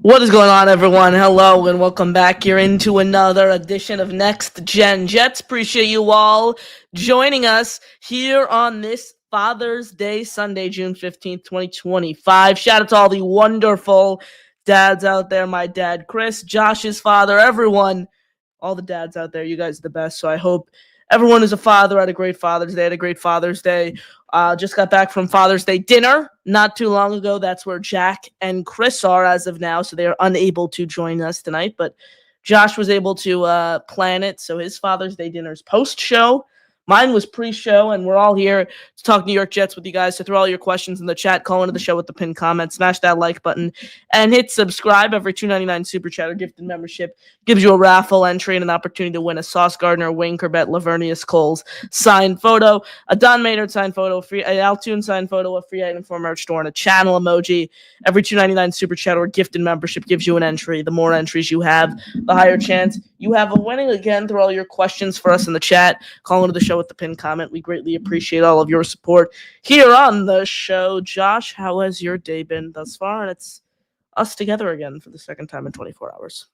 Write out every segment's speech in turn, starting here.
What is going on, everyone? Hello, and welcome back here into another edition of Next Gen Jets. Appreciate you all joining us here on this Father's Day Sunday, June 15th, 2025. Shout out to all the wonderful dads out there. My dad, Chris, Josh's father, everyone, all the dads out there. You guys are the best. So I hope everyone who's a father had a great Father's Day, had a great Father's Day. Just got back from Father's Day dinner not too long ago. That's where Jack and Chris are as of now, so they are unable to join us tonight. But Josh was able to plan it, so his Father's Day dinner is post-show. Mine was pre-show, and we're all here to talk New York Jets with you guys. So throw all your questions in the chat, call into the show with the pinned comment, smash that like button, and hit subscribe. Every $2.99 super chat or gifted membership gives you a raffle entry and an opportunity to win a Sauce Gardner, Wayne Corbett, Lavernius Coles signed photo, a Don Maynard signed photo, an Altoon signed photo, a free item for merch store, and a channel emoji. Every $2.99 super chat or gifted membership gives you an entry. The more entries you have, the higher chance you have of winning. Again, throw all your questions for us in the chat, call into the show with the pinned comment. We greatly appreciate all of your support here on the show. Josh, how has your day been thus far? And it's us together again for the second time in 24 hours.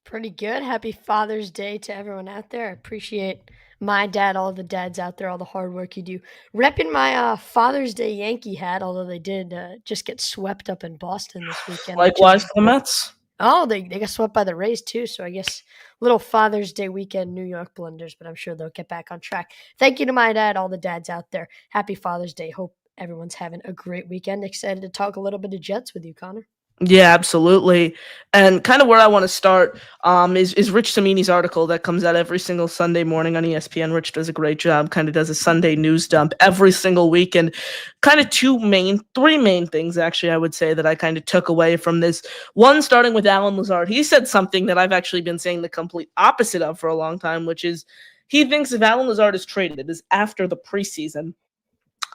Pretty good. Happy Father's Day to everyone out there. I appreciate my dad, all the dads out there, all the hard work you do. Repping my Father's Day Yankee hat, although they did just get swept up in Boston this weekend. Likewise for the Mets. Oh, they got swept by the Rays too, so I guess little Father's Day weekend New York blunders, but I'm sure they'll get back on track. Thank you to my dad, all the dads out there. Happy Father's Day. Hope everyone's having a great weekend. Excited to talk a little bit of Jets with you, Connor. Yeah, absolutely. And kind of where I want to start is Rich Samini's article that comes out every single Sunday morning on ESPN. Rich does a great job, kind of does a Sunday news dump every single week. And kind of three main things, actually, I would say that I kind of took away from this. One, starting with Allen Lazard. He said something that I've actually been saying the complete opposite of for a long time, which is he thinks if Allen Lazard is traded, it is after the preseason.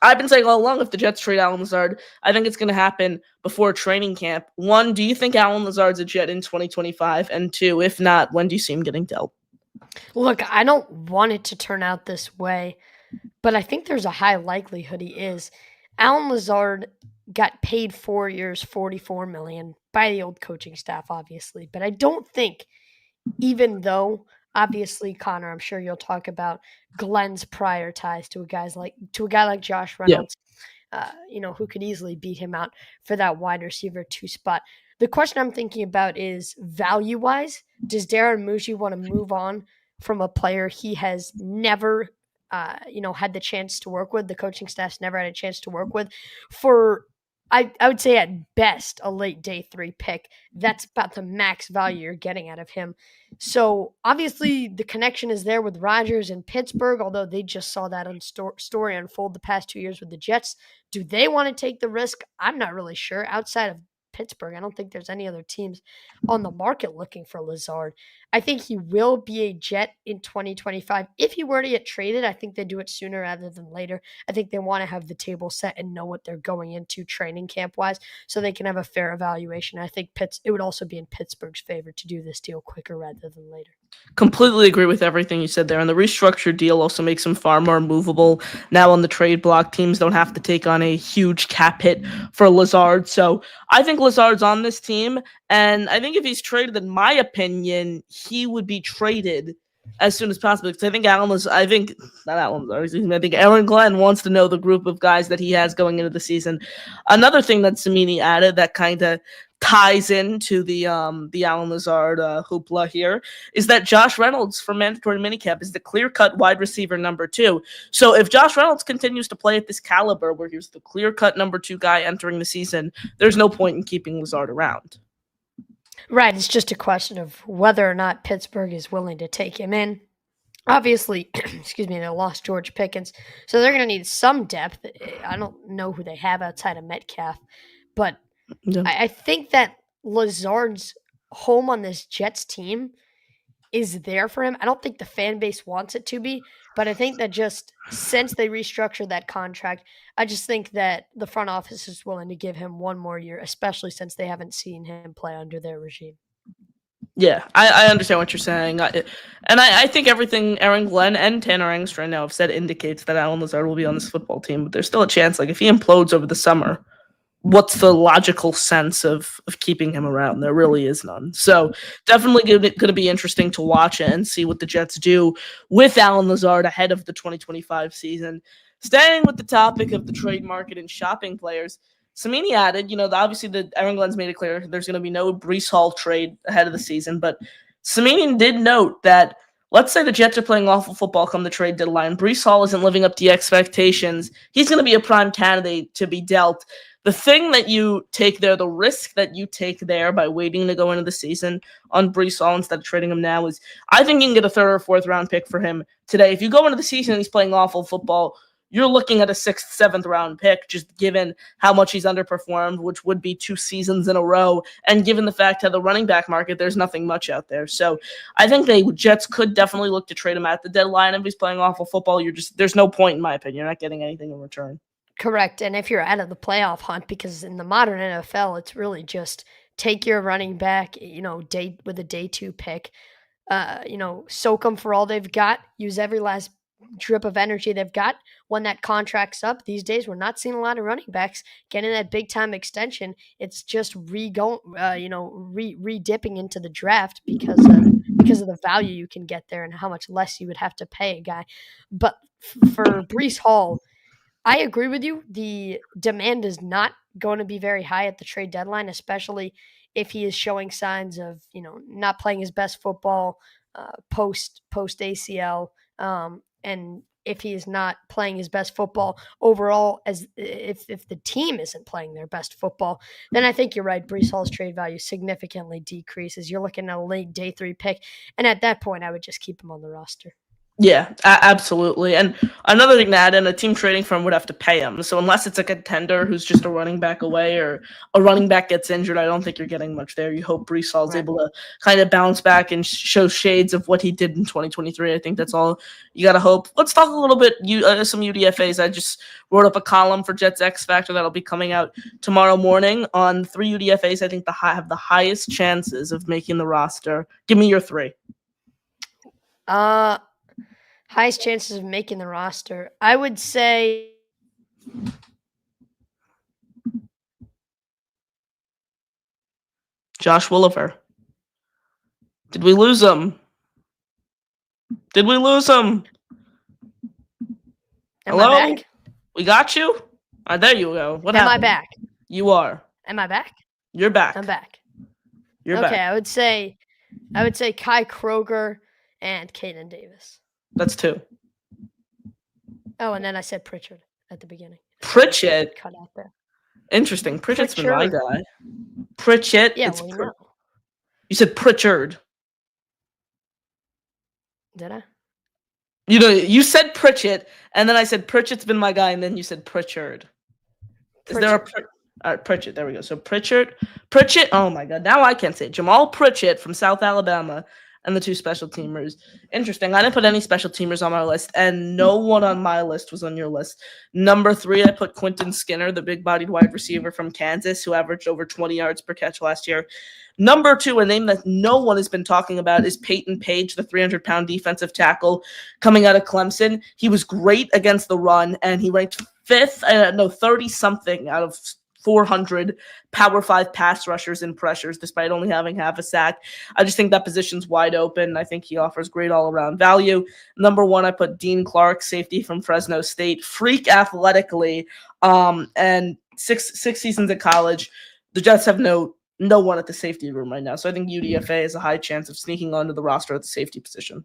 I've been saying all along, if the Jets trade Allen Lazard, I think it's going to happen before training camp. One, do you think Allen Lazard's a Jet in 2025? And two, if not, when do you see him getting dealt? Look, I don't want it to turn out this way, but I think there's a high likelihood he is. Allen Lazard got paid 4 years, $44 million by the old coaching staff, obviously. But I don't think, even though obviously, Connor, I'm sure you'll talk about Glenn's prior ties to a guy like Josh Reynolds, who could easily beat him out for that wide receiver 2 spot. The question I'm thinking about is value-wise, does Darren Muji want to move on from a player he has never, had the chance to work with? The coaching staff's never had a chance to work with for, I would say at best, a late day 3 pick. That's about the max value you're getting out of him. So obviously the connection is there with Rodgers and Pittsburgh, although they just saw that story unfold the past 2 years with the Jets. Do they want to take the risk? I'm not really sure. Outside of Pittsburgh, I don't think there's any other teams on the market looking for Lazard. I think he will be a Jet in 2025. If he were to get traded, I think they do it sooner rather than later. I think they want to have the table set and know what they're going into training camp-wise so they can have a fair evaluation. I think it would also be in Pittsburgh's favor to do this deal quicker rather than later. Completely agree with everything you said there. And the restructured deal also makes him far more movable. Now on the trade block, teams don't have to take on a huge cap hit for Lazard. So I think Lazard's on this team. And I think if he's traded, in my opinion, he would be traded as soon as possible. Because I think Aaron Glenn wants to know the group of guys that he has going into the season. Another thing that Samini added that kind of ties into the Allen Lazard hoopla here is that Josh Reynolds for mandatory minicap is the clear-cut wide receiver number 2. So if Josh Reynolds continues to play at this caliber where he's the clear-cut number 2 guy entering the season, there's no point in keeping Lazard around. Right, it's just a question of whether or not Pittsburgh is willing to take him in. Obviously, they lost George Pickens, so they're going to need some depth. I don't know who they have outside of Metcalf, but yeah. I think that Lazard's home on this Jets team is there for him. I don't think the fan base wants it to be, but I think that just since they restructured that contract, I just think that the front office is willing to give him one more year, especially since they haven't seen him play under their regime. Yeah, I understand what you're saying. I think everything Aaron Glenn and Tanner Engstrand now have said indicates that Allen Lazard will be on this football team, but there's still a chance, like if he implodes over the summer, what's the logical sense of keeping him around? There really is none. So definitely going to be interesting to watch it and see what the Jets do with Alan Lazard ahead of the 2025 season. Staying with the topic of the trade market and shopping players, Samini added, obviously Aaron Glenn's made it clear there's going to be no Breece Hall trade ahead of the season, but Samini did note that let's say the Jets are playing awful football come the trade deadline. Breece Hall isn't living up to expectations. He's going to be a prime candidate to be dealt. The thing that you take there, the risk that you take there by waiting to go into the season on Breece Hall instead of trading him now is I think you can get a third or fourth round pick for him today. If you go into the season and he's playing awful football, you're looking at a sixth, seventh round pick, just given how much he's underperformed, which would be 2 seasons in a row. And given the fact that the running back market, there's nothing much out there. So I think the Jets could definitely look to trade him at the deadline. If he's playing awful football, there's no point, in my opinion. You're not getting anything in return. Correct. And if you're out of the playoff hunt, because in the modern NFL, it's really just take your running back, with a day 2 pick, soak them for all they've got, use every last drip of energy they've got when that contract's up. These days, we're not seeing a lot of running backs getting that big time extension. It's just re-dipping into the draft because of the value you can get there and how much less you would have to pay a guy. But for Breece Hall, I agree with you. The demand is not going to be very high at the trade deadline, especially if he is showing signs of, not playing his best football post ACL, and if he is not playing his best football overall, as if the team isn't playing their best football, then I think you're right. Breece Hall's trade value significantly decreases. You're looking at a late day 3 pick, and at that point, I would just keep him on the roster. Yeah, absolutely. And another thing to add in, a team trading for him would have to pay him. So unless it's like a tender who's just a running back away or a running back gets injured, I don't think you're getting much there. You hope Breece Hall's able to kind of bounce back and show shades of what he did in 2023. I think that's all you got to hope. Let's talk a little bit some UDFAs. I just wrote up a column for Jets X Factor that'll be coming out tomorrow morning on 3 UDFAs I think have the highest chances of making the roster. Give me your 3. Highest chances of making the roster, I would say Josh Willifer. Did we lose him? Am Hello? I back? We got you? There you go. What happened? Am I back? You are. Am I back? You're back. I'm back. You're okay, back. I would say Kai Kroger and Caden Davis. That's 2. Oh, and then I said Pritchard at the beginning. Pritchard? Cut out there. Interesting. Pritchard's been my guy. Pritchard. Yeah, it's know. You said Pritchard. Did I? You said Pritchard, and then I said Pritchard's been my guy, and then you said Pritchard. Is there a all right, Pritchard. There we go. So Pritchard. Oh my God. Now I can't say it. Jamal Pritchard from South Alabama and the 2 special teamers. Interesting. I didn't put any special teamers on my list, and no one on my list was on your list. Number 3, I put Quentin Skinner, the big-bodied wide receiver from Kansas, who averaged over 20 yards per catch last year. Number 2, a name that no one has been talking about, is Peyton Page, the 300-pound defensive tackle coming out of Clemson. He was great against the run, and he ranked 30-something out of 400 Power 5 pass rushers and pressures, despite only having half a sack. I just think that position's wide open. I think he offers great all-around value. Number 1, I put Dean Clark, safety from Fresno State. Freak athletically, and six seasons at college. The Jets have no one at the safety room right now. So I think UDFA has a high chance of sneaking onto the roster at the safety position.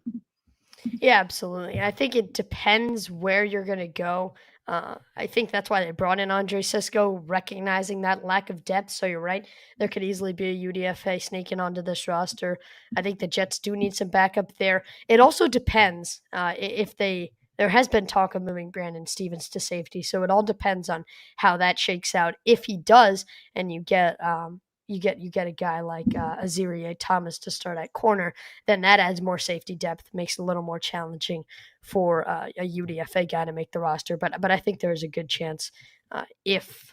Yeah, absolutely. I think it depends where you're going to go. I think that's why they brought in Andre Cisco, recognizing that lack of depth. So you're right. There could easily be a UDFA sneaking onto this roster. I think the Jets do need some backup there. It also depends if there has been talk of moving Brandon Stevens to safety. So it all depends on how that shakes out. If he does, and you get a guy like Azirie Thomas to start at corner, then that adds more safety depth, makes it a little more challenging for a UDFA guy to make the roster. But I think there is a good chance if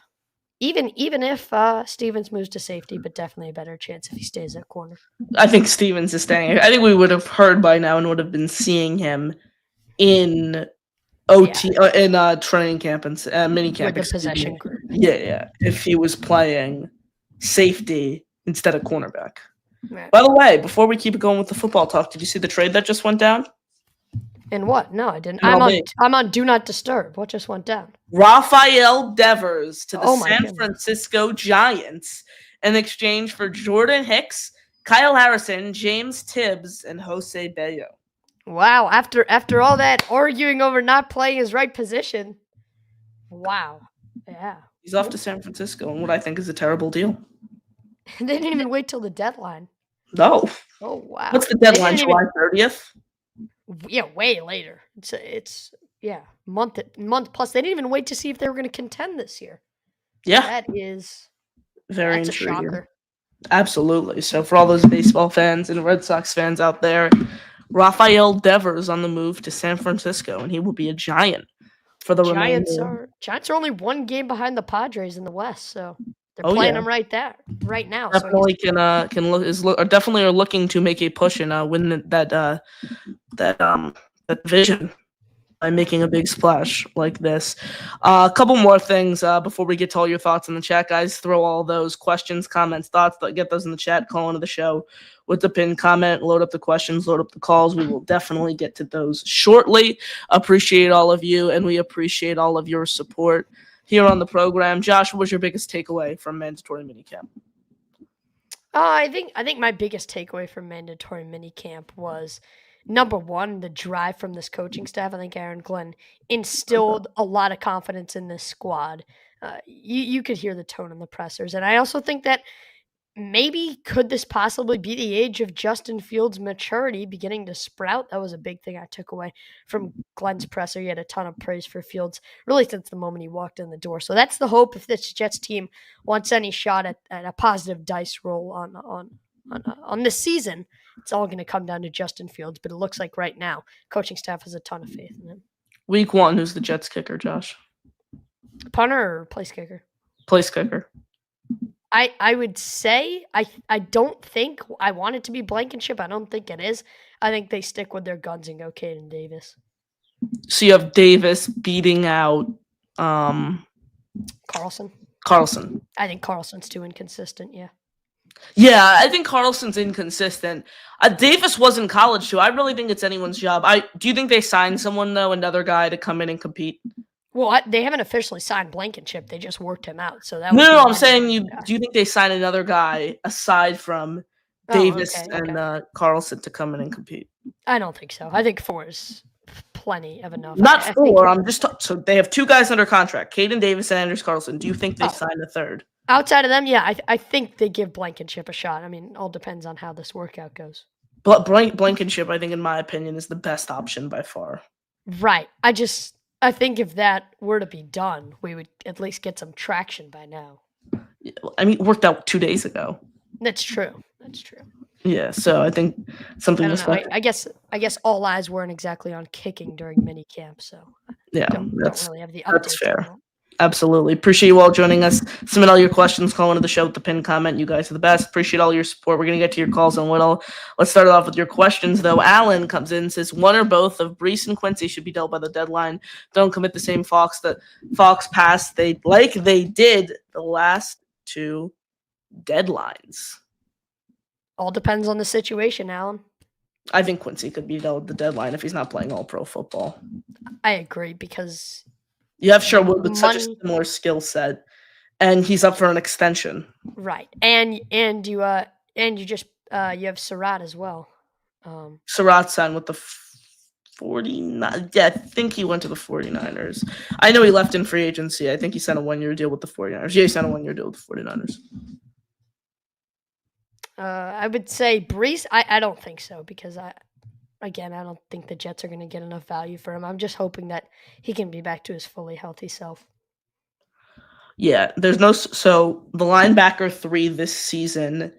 Stevens moves to safety, but definitely a better chance if he stays at corner. I think Stevens is staying. I think we would have heard by now and would have been seeing him in OT in training camp and mini camp. Like a possession group. Yeah. If he was playing safety instead of cornerback. Right. By the way, before we keep going with the football talk, did you see the trade that just went down? And what? No, I didn't. MLB. I'm on Do Not Disturb. What just went down? Rafael Devers to the Oh my San goodness. Francisco Giants in exchange for Jordan Hicks, Kyle Harrison, James Tibbs, and Jose Bello. Wow, after all that arguing over not playing his right position. Wow. Yeah. He's off to San Francisco in what I think is a terrible deal. They didn't even wait till the deadline. No. Oh wow. What's the deadline? July 30th? Yeah, way later. It's month plus. They didn't even wait to see if they were going to contend this year. Yeah. That is very that's intriguing. A shocker. Absolutely. So for all those baseball fans and Red Sox fans out there, Rafael Devers on the move to San Francisco, and he will be a Giant for the Giants are only one game behind the Padres in the West, so they're playing them right now. Definitely definitely are looking to make a push and win that division by making a big splash like this. A couple more things before we get to all your thoughts in the chat, guys. Throw all those questions, comments, thoughts. Get those in the chat. Call into the show with the pinned comment. Load up the questions. Load up the calls. We will definitely get to those shortly. Appreciate all of you, and we appreciate all of your support here on the program. Josh, what was your biggest takeaway from mandatory minicamp? I think my biggest takeaway from mandatory minicamp was, number one, the drive from this coaching staff. I think Aaron Glenn instilled a lot of confidence in this squad. You could hear the tone in the pressers. And I also think that maybe could this possibly be the age of Justin Fields' maturity beginning to sprout? That was a big thing I took away from Glenn's presser. He had a ton of praise for Fields really since the moment he walked in the door. So that's the hope if this Jets team wants any shot at a positive dice roll on this season. It's all going to come down to Justin Fields, but it looks like right now coaching staff has a ton of faith in him. Week 1, who's the Jets kicker, Josh? Punter or place kicker? Place kicker. I would say I don't think I want it to be Blankenship. I don't think it is. I think they stick with their guns and go Caden Davis. So you have Davis beating out Carlson. I think Carlson's too inconsistent, yeah. Yeah, I think Carlson's inconsistent. Davis was in college too. I really think it's anyone's job. Do you think they signed someone though, another guy to come in and compete? Well, they haven't officially signed Blankenship. They just worked him out. So that no. I'm saying do you think they signed another guy aside from Davis and Carlson to come in and compete? I don't think so. I think 4 is plenty of enough. Not 4. I'm just so they have 2 guys under contract, Caden Davis and Anders Carlson. Do you think they signed a third? Outside of them, yeah, I think they give Blankenship a shot. I mean, it all depends on how this workout goes. But Blankenship, I think, in my opinion, is the best option by far. Right. I think if that were to be done, we would at least get some traction by now. I mean, it worked out 2 days ago. That's true. Yeah, so I think something. I guess all eyes weren't exactly on kicking during minicamp, so yeah, don't really have the updates. That's fair. Absolutely. Appreciate you all joining us. Submit all your questions, call into the show with the pinned comment. You guys are the best. Appreciate all your support. We're going to get to your calls in a little. Let's start it off with your questions, though. Alan comes in and says, one or both of Brees and Quincy should be dealt by the deadline. Don't commit the same Fox pass they did the last 2 deadlines. All depends on the situation, Alan. I think Quincy could be dealt with the deadline if he's not playing all pro football. I agree because you have Sherwood with such a similar skill set, and he's up for an extension. Right, and you have Surratt as well. Surratt signed with the 49. Yeah, I think he went to the 49ers. I know he left in free agency. I think he signed a 1-year deal with the 49ers. Yeah, he signed a 1-year deal with the 49ers. I would say Brees. I don't think so because I don't think the Jets are going to get enough value for him. I'm just hoping that he can be back to his fully healthy self. Yeah, so the linebacker 3 this season,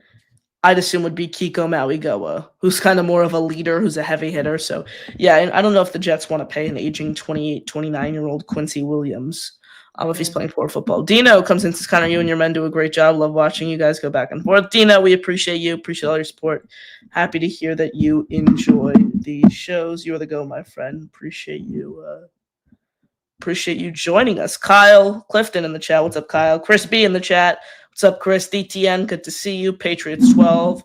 I'd assume would be Kiko Mauigoa, who's kind of more of a leader, who's a heavy hitter. So yeah, I don't know if the Jets want to pay an aging 28, 29-year-old Quincy Williams if he's playing for football. Dino comes in and says, Connor, you and your men do a great job. Love watching you guys go back and forth. Dino, we appreciate you. Appreciate all your support. Happy to hear that you enjoy the shows. You are the go, my friend. Appreciate you appreciate you joining us. Kyle Clifton in the chat. What's up, Kyle? Chris B in the chat. What's up, Chris? DTN, good to see you. Patriots 12.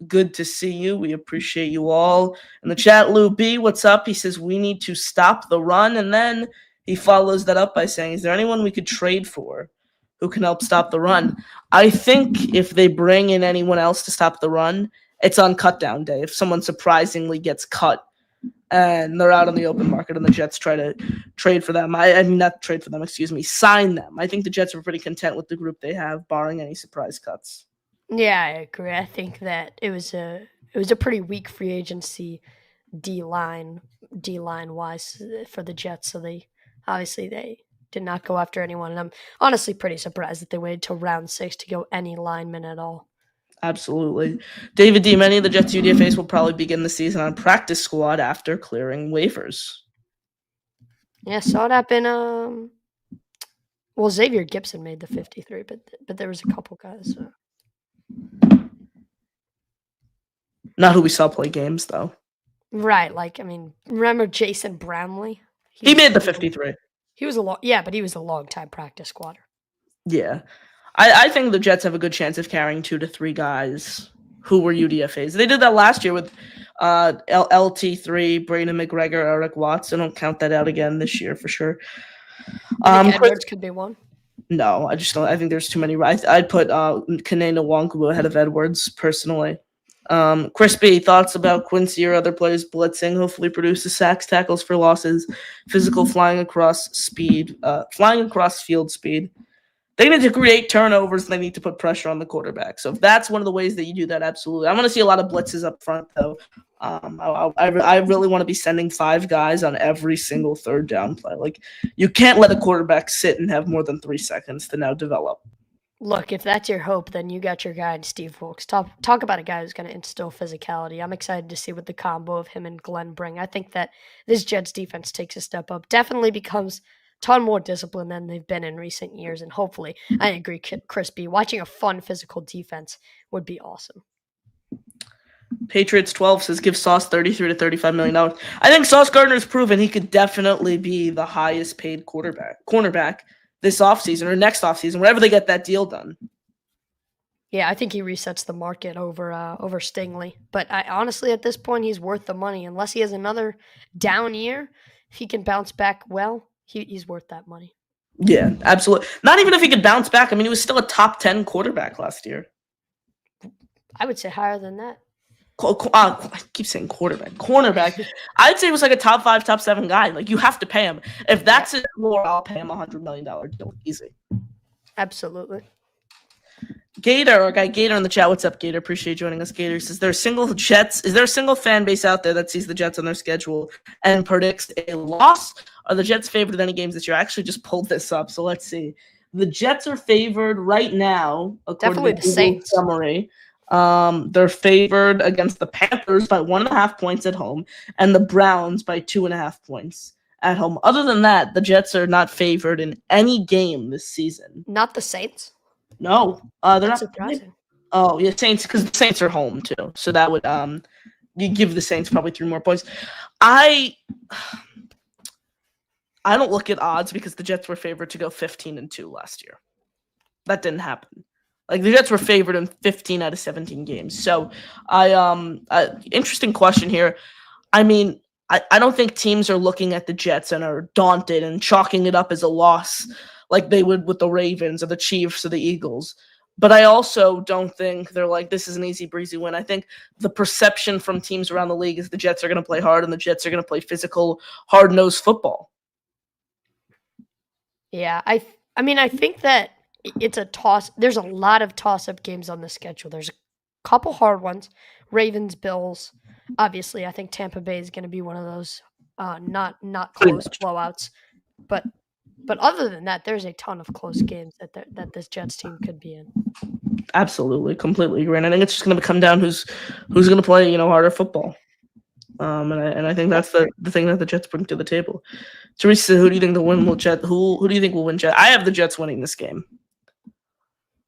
Good to see you. We appreciate you all. In the chat, Lou B, what's up? He says, we need to stop the run. And then he follows that up by saying, is there anyone we could trade for who can help stop the run? I think if they bring in anyone else to stop the run, it's on cut down day. If someone surprisingly gets cut and they're out on the open market and the Jets try to trade for them. I mean, not trade for them, sign them. I think the Jets are pretty content with the group they have, barring any surprise cuts. Yeah, I agree. I think that it was a pretty weak free agency D line wise for the Jets. So they did not go after anyone. And I'm honestly pretty surprised that they waited till round 6 to go any lineman at all. Absolutely. David D, many of the Jets UDFAs will probably begin the season on practice squad after clearing waivers. Yeah, saw it happen. Well, Xavier Gibson made the 53, but there was a couple guys. Not who we saw play games, though. Right, remember Jason Brownlee? He made the 53. He was but he was a long-time practice squatter. Yeah. I think the Jets have a good chance of carrying 2 to 3 guys who were UDFAs. They did that last year with LT3, Braden McGregor, Eric Watts. I don't count that out again this year for sure. Edwards could be one. No, I just don't. I think there's too many. I'd put Kene Nwankwo ahead of Edwards personally. Chris B, thoughts about Quincy or other players blitzing? Hopefully produces sacks, tackles for losses, physical flying across field speed. They need to create turnovers and they need to put pressure on the quarterback. So if that's one of the ways that you do that, absolutely. I want to see a lot of blitzes up front, though. I really want to be sending 5 guys on every single third down play. Like, you can't let a quarterback sit and have more than 3 seconds to now develop. Look, if that's your hope, then you got your guy in Steve Wilkes. Talk about a guy who's going to instill physicality. I'm excited to see what the combo of him and Glenn bring. I think that this Jets defense takes a step up. Definitely becomes a ton more disciplined than they've been in recent years. And hopefully, I agree, Chris B, watching a fun physical defense would be awesome. Patriots 12 says give Sauce $33 to $35 million. I think Sauce Gardner's proven he could definitely be the highest paid cornerback this offseason or next offseason, whenever they get that deal done. Yeah, I think he resets the market over Stingley. But honestly, at this point, he's worth the money. Unless he has another down year, if he can bounce back well, he's worth that money. Yeah, absolutely. Not even if he could bounce back. I mean, he was still a top 10 quarterback last year. I would say higher than that. I keep saying cornerback. I'd say he was like a top 5, top 7 guy. Like, you have to pay him. If that's his floor, I'll pay him $100 million deal. Easy. Absolutely. Gator, our guy Gator in the chat. What's up, Gator? Appreciate you joining us. Gator says, is there a single fan base out there that sees the Jets on their schedule and predicts a loss? Are the Jets favored in any games this year? I actually just pulled this up, so let's see. The Jets are favored right now, according Definitely to the the Saints. summary. They're favored against the Panthers by 1.5 points at home and the Browns by 2.5 points at home. Other than that, the Jets are not favored in any game this season. Not the Saints? No, they're not surprising. Oh, yeah, Saints, because the Saints are home too. So that would you give the Saints probably 3 more points. I don't look at odds because the Jets were favored to go 15-2 last year. That didn't happen. Like, the Jets were favored in 15 out of 17 games. So, interesting question here. I mean, I don't think teams are looking at the Jets and are daunted and chalking it up as a loss like they would with the Ravens or the Chiefs or the Eagles. But I also don't think they're like, this is an easy breezy win. I think the perception from teams around the league is the Jets are going to play hard and the Jets are going to play physical, hard-nosed football. Yeah, I think that it's a toss. There's a lot of toss-up games on the schedule. There's a couple hard ones. Ravens, Bills. Obviously, I think Tampa Bay is going to be one of those not close blowouts. But other than that, there's a ton of close games that this Jets team could be in. Absolutely, completely agree. And I think it's just going to come down who's going to play, harder football. And I think that's the thing that the Jets bring to the table. Teresa, who do you think Who do you think will win Jets? I have the Jets winning this game.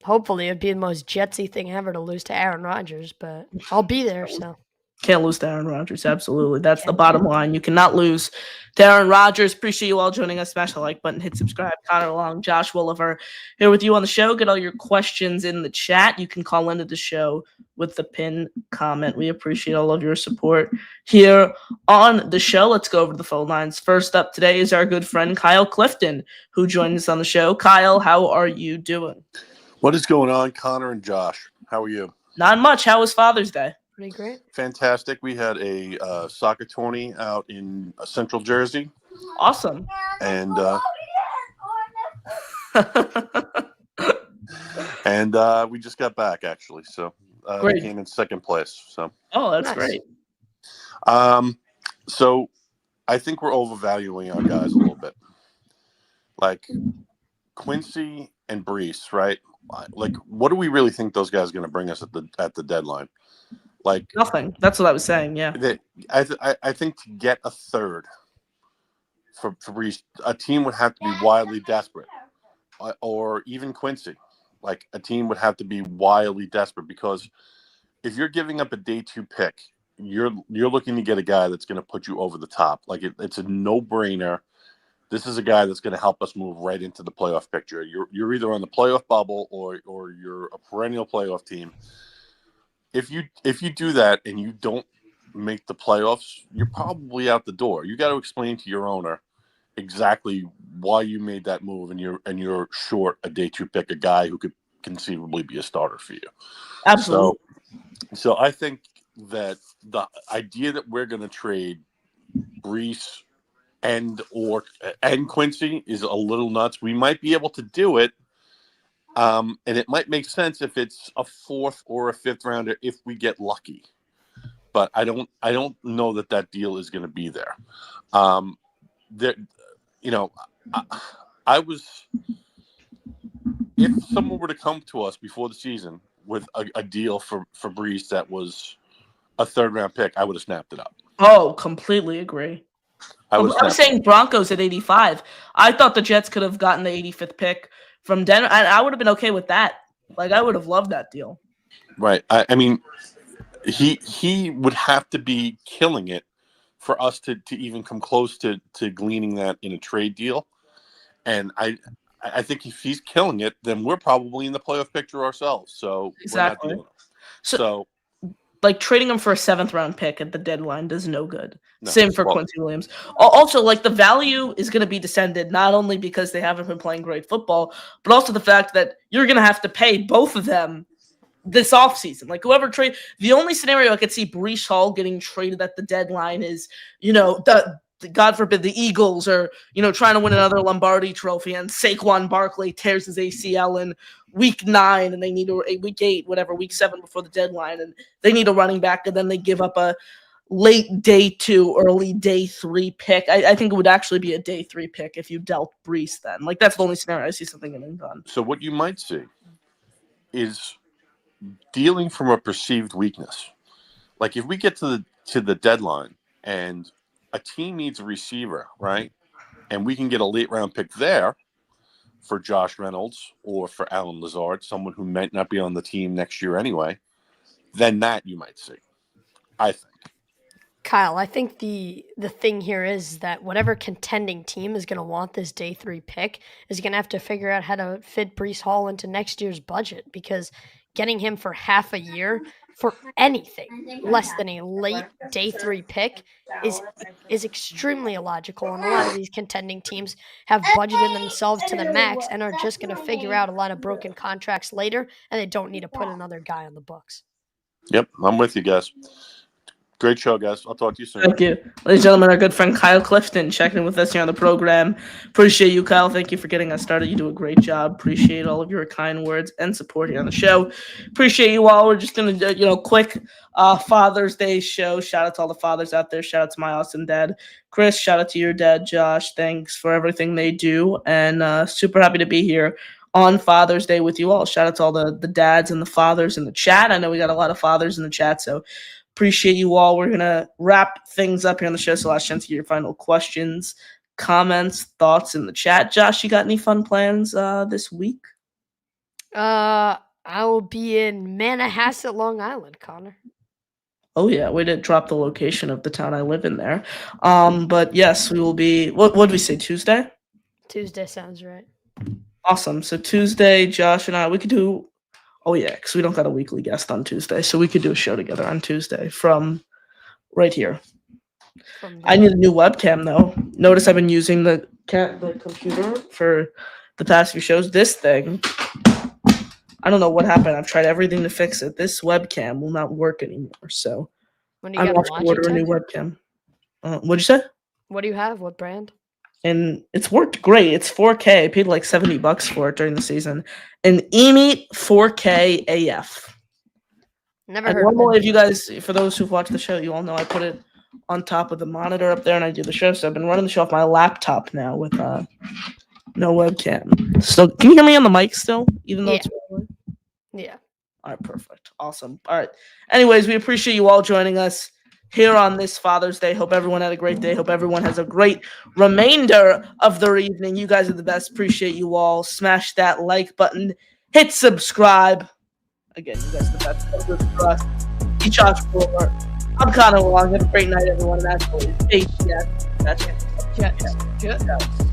Hopefully, it'd be the most Jetsy thing ever to lose to Aaron Rodgers, but I'll be there. So Can't lose to Aaron Rodgers. Absolutely. That's the bottom line. You cannot lose to Aaron Rodgers. Appreciate you all joining us. Smash the like button, hit subscribe. Connor Long, Josh Williver here with you on the show. Get all your questions in the chat. You can call into the show with the pin comment. We appreciate all of your support here on the show. Let's go over to the phone lines. First up today is our good friend Kyle Clifton, who joined us on the show. Kyle, how are you doing? What is going on, Connor and Josh? How are you? Not much. How was Father's Day? Pretty great. Fantastic. We had a soccer tourney out in Central Jersey. Awesome. And we just got back, actually. So we came in second place. So that's Nice. great. So I think we're overvaluing our guys a little bit. Like Quincy and Brees, right? Like, what do we really think those guys are going to bring us at the deadline? Like Nothing. That's what I was saying. Yeah. I think to get a third for Brees, a team would have to be wildly desperate, or even Quincy. Like a team would have to be wildly desperate, because if you're giving up a day 2 pick, you're looking to get a guy that's going to put you over the top. Like it's a no-brainer. This is a guy that's going to help us move right into the playoff picture. You're either on the playoff bubble or you're a perennial playoff team. If you do that and you don't make the playoffs, you're probably out the door. You got to explain to your owner exactly why you made that move, and you're short a day 2 pick, a guy who could conceivably be a starter for you. Absolutely. So I think that the idea that we're going to trade Brees and Quincy is a little nuts. We might be able to do it. And it might make sense if it's a 4th or a 5th rounder if we get lucky, but I don't know that deal is going to be there. If someone were to come to us before the season with a deal for Brees that was a 3rd round pick, I would have snapped it up. Oh, completely agree. I was saying Broncos at 85. I thought the Jets could have gotten the 85th pick from Denver, and I would have been okay with that. Like, I would have loved that deal. Right. I mean, he would have to be killing it for us to even come close to gleaning that in a trade deal. And I think if he's killing it, then we're probably in the playoff picture ourselves. So exactly. We're not dealing so like trading him for a 7th round pick at the deadline does no good. No, same for Quincy Williams. Also, like, the value is going to be descended not only because they haven't been playing great football, but also the fact that you're going to have to pay both of them this offseason. Like, whoever trade, the only scenario I could see Brees Hall getting traded at the deadline is, God forbid, the Eagles are, trying to win another Lombardi trophy, and Saquon Barkley tears his ACL in week 9, and they need week 8, whatever, week 7 before the deadline, and they need a running back, and then they give up a late day 2, early day 3 pick. I think it would actually be a day 3 pick if you dealt Brees then. Like, that's the only scenario I see something getting done. So what you might see is dealing from a perceived weakness. Like, if we get to the deadline and a team needs a receiver, right? And we can get a late round pick there for Josh Reynolds or for Allen Lazard, someone who might not be on the team next year anyway, then that you might see, I think. Kyle, I think the thing here is that whatever contending team is going to want this day 3 pick is going to have to figure out how to fit Brees Hall into next year's budget, because getting him for half a year for anything less than a late day 3 pick is extremely illogical. And a lot of these contending teams have budgeted themselves to the max and are just going to figure out a lot of broken contracts later, and they don't need to put another guy on the books. Yep, I'm with you guys. Great show, guys. I'll talk to you soon. Thank you. Ladies and gentlemen, our good friend Kyle Clifton checking in with us here on the program. Appreciate you, Kyle. Thank you for getting us started. You do a great job. Appreciate all of your kind words and support here on the show. Appreciate you all. We're just going to do, quick Father's Day show. Shout out to all the fathers out there. Shout out to my awesome dad, Chris. Shout out to your dad, Josh. Thanks for everything they do. And super happy to be here on Father's Day with you all. Shout out to all the dads and the fathers in the chat. I know we got a lot of fathers in the chat, so appreciate you all. We're going to wrap things up here on the show, so last chance to get your final questions, comments, thoughts in the chat. Josh, you got any fun plans this week? I will be in Manhasset, Long Island, Connor. Oh yeah, we did drop the location of the town I live in there. But yes, we will be. What did we say? Tuesday. Tuesday sounds right. Awesome. So Tuesday, Josh and I, we could do. Oh yeah, because we don't got a weekly guest on Tuesday, so we could do a show together on Tuesday from right here. I need a new webcam though. Notice I've been using the computer for the past few shows. This thing, I don't know what happened. I've tried everything to fix it. This webcam will not work anymore. So When do you I'm got going a to order a new Logitech? webcam. What'd you say? What do you have? What brand? And it's worked great. It's 4K. I paid like $70 for it during the season. An EMEET 4K AF. Never And heard of normally, it. if you guys, for those who've watched the show, you all know I put it on top of the monitor up there and I do the show. So I've been running the show off my laptop now with no webcam. So can you hear me on the mic still? Even though Yeah. it's Yeah. all right, perfect. Awesome. All right. Anyways, we appreciate you all joining us here on this Father's Day. Hope everyone had a great day. Hope everyone has a great remainder of their evening. You guys are the best. Appreciate you all. Smash that like button. Hit subscribe. Again, you guys are the best. Thank you for us. Be Josh Fuller. I'm Connor Long. Have a great night, everyone. And as always, yes. That's it. Jets.